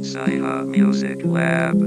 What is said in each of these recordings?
Saiha Music Lab.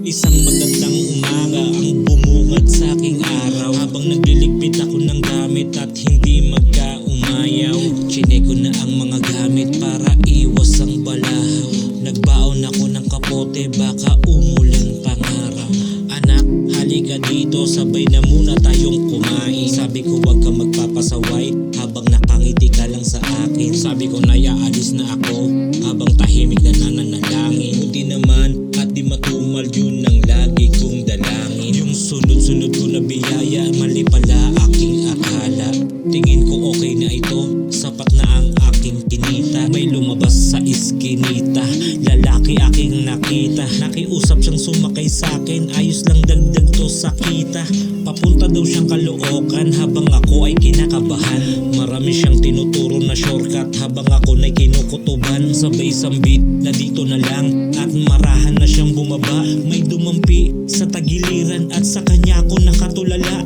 Isang magandang umaga ang bumungad sa aking araw, habang nagliligpit ako ng gamit at hindi magkaumayaw. Chinek ko na ang mga gamit para iwas ang balahaw. Nagbaon ako ng kapote, baka umulan pangaraw. Anak, halika dito, sabay na muna tayong kumain. Sabi ko wag ka magpapasaway habang nakangiti ka lang sa akin. Sabi ko nayaalis na ako habang tahimik na nananalangin. Buti naman at di matumal, yun ang lagi kong dalangin. Yung sunod-sunod ko na biyaya, mali pala aking akala. Tingin ko okay na ito, sapat na ang aking kinita. May lumabas sa iskinita, lalaki aking nakita. Nakiusap siyang sumakay sa'kin, ayos lang dagdag to sa kita. Papunta daw siyang Caloocan habang ako ay kinakabahan. Marami siyang tinuturo na shortcut habang ako na'y kinukutuban. Sabay sambit na dito na lang at marahan na siyang bumaba. May dumampi sa tagiliran at sa kanya ako nakatulala.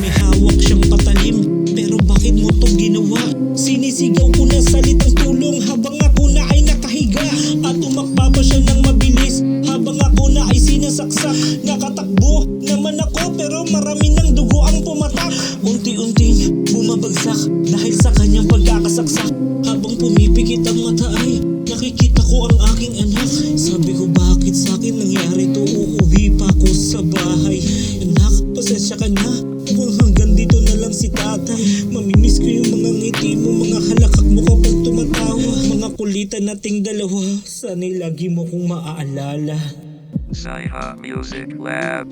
May hawak siyang patalim, pero bakit mo to ginawa? Sinisigaw ko na salitang tulong habang ako na ay nakahiga. At umakpa pa siya ng mabilis habang ako na ay sinasaksak. Nakatakbo naman ako pero marami ng dugo ang pumatak. Unti-unting bumabagsak dahil sa kanyang pagkakasaksak. Habang pumipikit ang mata ay nakikita ko ang aking anak. Sabi ko bakit sa akin nangyari to? Uuwi pa ako sa bahay. Anak, pasensya ka na kung hanggang dito na lang si tatay. Mamimiss ko yung mga ngiti mo, mga halakak mo kapag tumatawa. Mga kulitan nating dalawa, sana'y lagi mo kong maaalala. Saiha Music Lab.